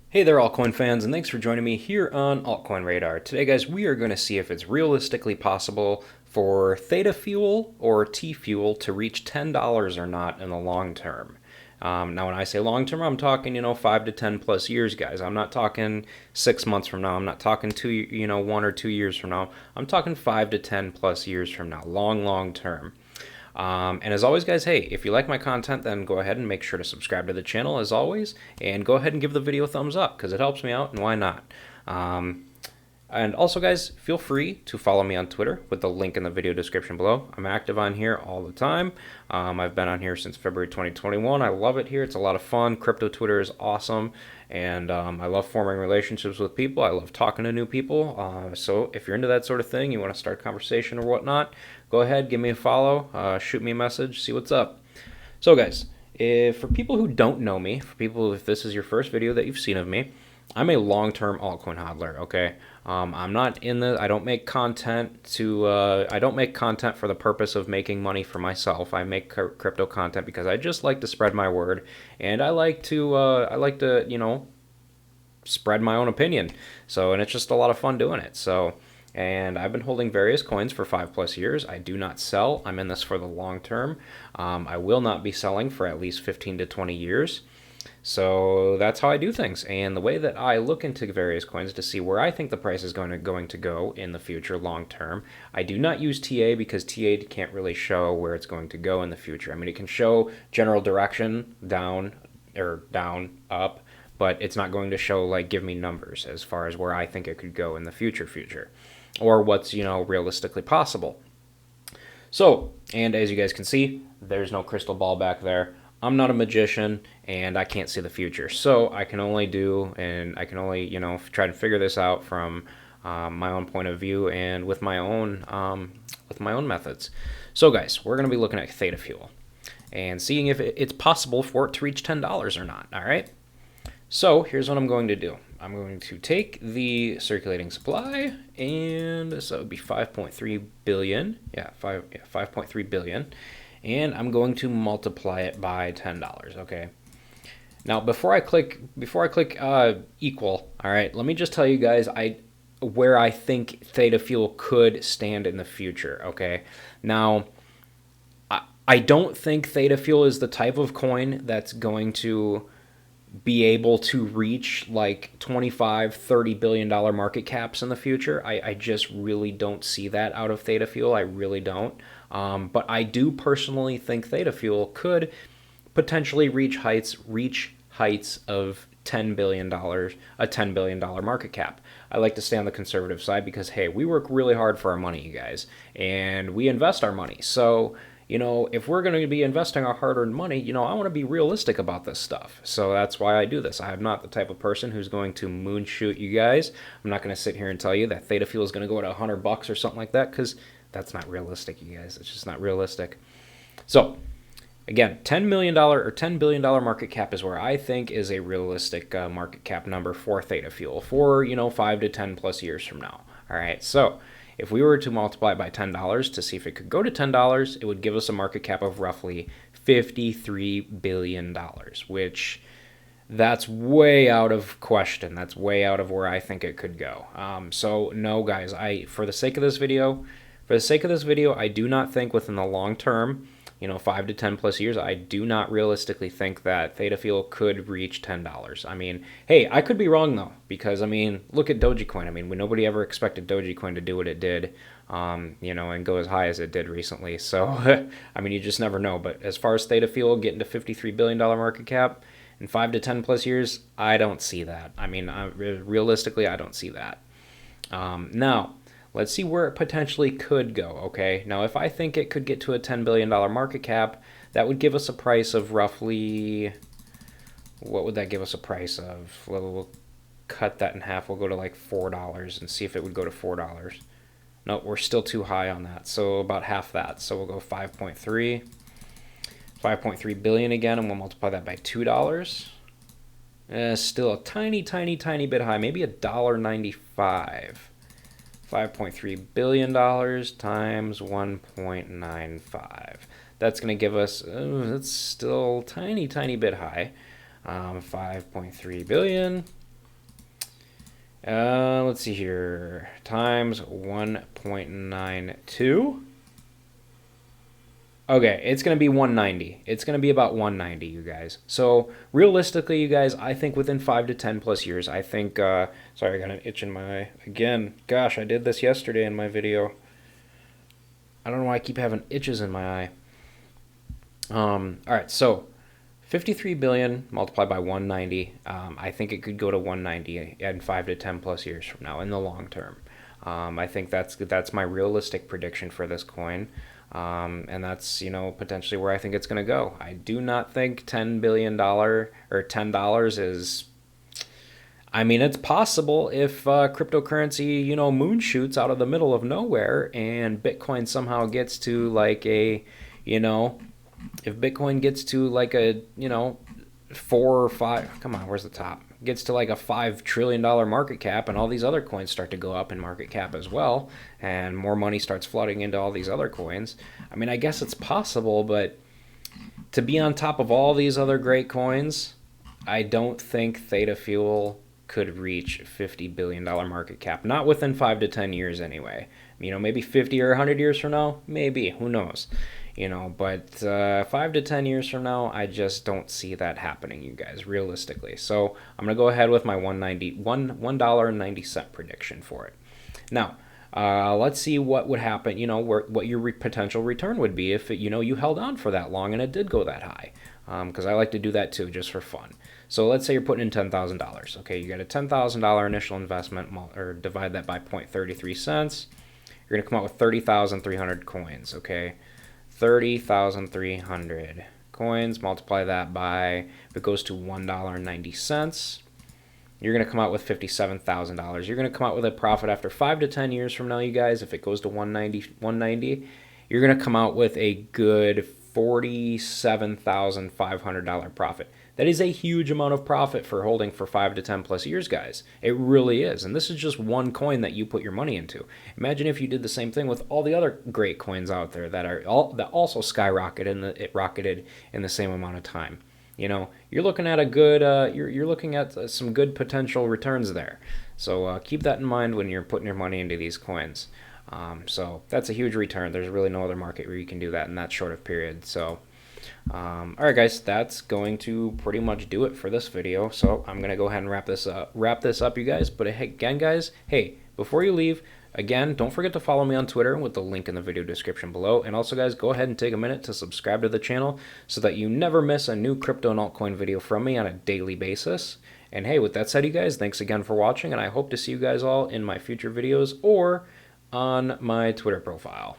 Hey there, altcoin fans, and thanks for joining me here on Altcoin Radar. Today, guys, we are going to see if it's realistically possible for Theta Fuel or TFUEL to reach $10 or not in the long term. Now, when I say long term, I'm talking 5 to 10 plus years, guys. I'm not talking 6 months from now. I'm not talking 1 or 2 years from now. I'm talking 5 to 10 plus years from now. Long term. And as always, guys, hey, if you like my content, then go ahead and make sure to subscribe to the channel as always, and go ahead and give the video a thumbs up because it helps me out, and why not? And also, guys, feel free to follow me on Twitter with the link in the video description below. I'm active on here all the time. I've been on here since February 2021. I love it here. It's a lot of fun. Crypto Twitter is awesome. And I love forming relationships with people. I love talking to new people. So if you're into that sort of thing, you want to start a conversation or whatnot, go ahead, give me a follow, shoot me a message, see what's up. So, guys, for people who don't know me, if this is your first video that you've seen of me, I'm a long-term altcoin hodler. Okay, I'm not in the. I don't make content to. I don't make content for the purpose of making money for myself. I make crypto content because I just like to spread my word, and I like to. Spread my own opinion. So, and it's just a lot of fun doing it. So. And I've been holding various coins for 5+ years. I do not sell. I'm in this for the long term. I will not be selling for at least 15 to 20 years. So that's how I do things. And the way that I look into various coins to see where I think the price is going to go in the future long term, I do not use TA because TA can't really show where it's going to go in the future. I mean, it can show general direction, down or down, up, but it's not going to show, like, give me numbers as far as where I think it could go in the future. Or what's, realistically possible. So, and as you guys can see, there's no crystal ball back there. I'm not a magician, and I can't see the future. So I can only try to figure this out from my own point of view and with my own methods. So, guys, we're going to be looking at Theta Fuel and seeing if it's possible for it to reach $10 or not. All right. So here's what I'm going to do. I'm going to take the circulating supply, and so it would be 5.3 billion. Yeah, 5.3 billion. And I'm going to multiply it by $10. Okay. Now, before I click equal, all right, let me just tell you guys where I think Theta Fuel could stand in the future. Okay. Now, I don't think Theta Fuel is the type of coin that's going to be able to reach like 25-30 billion dollar market caps in the future. I just really don't see that out of Theta Fuel. I really don't. But I do personally think Theta Fuel could potentially reach heights of $10 billion, a $10 billion market cap. I like to stay on the conservative side because, hey, we work really hard for our money, you guys, and we invest our money. So, if we're going to be investing our hard-earned money, I want to be realistic about this stuff. So that's why I do this. I am not the type of person who's going to moonshoot you guys. I'm not going to sit here and tell you that Theta Fuel is going to go at $100 or something like that, because that's not realistic, you guys. It's just not realistic. So, again, $10 million or $10 billion market cap is where I think is a realistic market cap number for Theta Fuel for, 5 to 10 plus years from now. All right, so if we were to multiply it by $10 to see if it could go to $10, it would give us a market cap of roughly $53 billion, which that's way out of question. That's way out of where I think it could go. So no, guys, for the sake of this video, I do not think within the long term, 5 to 10 plus years, I do not realistically think that Theta Fuel could reach $10. I mean, hey, I could be wrong though, because look at Dogecoin. Nobody ever expected Dogecoin to do what it did, and go as high as it did recently. So, you just never know. But as far as Theta Fuel getting to $53 billion market cap in 5 to 10 plus years, I don't see that. Realistically, I don't see that. Now, let's see where it potentially could go, okay? Now, if I think it could get to a $10 billion market cap, that would give us a price of roughly... What would that give us a price of? We'll cut that in half. We'll go to like $4 and see if it would go to $4. No, we're still too high on that, so about half that. So we'll go 5.3 billion again, and we'll multiply that by $2. Still a tiny bit high, maybe $1.95. $5.3 billion times 1.95. That's going to give us, that's still tiny bit high. 5.3 billion Let's see here. Times 1.92. Okay, it's going to be 190. It's going to be about 190, you guys. So realistically, you guys, I think within 5 to 10 plus years, I think, sorry, I got an itch in my eye. Again, gosh, I did this yesterday in my video. I don't know why I keep having itches in my eye. All right, so 53 billion multiplied by 190. I think it could go to 190 in 5 to 10 plus years from now in the long term. I think that's my realistic prediction for this coin. And that's, potentially where I think it's going to go. I do not think $10 billion or $10 is, I mean, it's possible if cryptocurrency, moon shoots out of the middle of nowhere and Bitcoin somehow gets to like if Bitcoin gets to like a, 4 or 5, come on, where's the top? Gets to like a $5 trillion market cap and all these other coins start to go up in market cap as well and more money starts flooding into all these other coins. I mean, I guess it's possible, but to be on top of all these other great coins, I don't think Theta Fuel could reach $50 billion market cap. Not within 5 to 10 years anyway. Maybe 50 or 100 years from now, maybe, who knows. But 5 to 10 years from now, I just don't see that happening, you guys, realistically. So I'm going to go ahead with my $1.90 prediction for it. Now, let's see what would happen, what your potential return would be if, you held on for that long and it did go that high. Because I like to do that too, just for fun. So let's say you're putting in $10,000. Okay, you got a $10,000 initial investment, or divide that by 0.33 cents. You're going to come out with 30,300 coins, okay? 30,300 coins, multiply that by, if it goes to $1.90, you're going to come out with $57,000. You're going to come out with a profit after 5 to 10 years from now, you guys. If it goes to 190, you're going to come out with a good $47,500 profit. That is a huge amount of profit for holding for 5 to 10 plus years, guys. It really is. And this is just one coin that you put your money into. Imagine if you did the same thing with all the other great coins out there that also skyrocketed and it rocketed in the same amount of time. You're looking at a good you're looking at some good potential returns there. So keep that in mind when you're putting your money into these coins. So that's a huge return. There's really no other market where you can do that in that short of period. So all right, guys, that's going to pretty much do it for this video. So I'm going to go ahead and wrap this up, you guys. But again, guys, hey, before you leave, again, don't forget to follow me on Twitter with the link in the video description below. And also, guys, go ahead and take a minute to subscribe to the channel so that you never miss a new crypto and altcoin video from me on a daily basis. And hey, with that said, you guys, thanks again for watching, and I hope to see you guys all in my future videos or on my Twitter profile.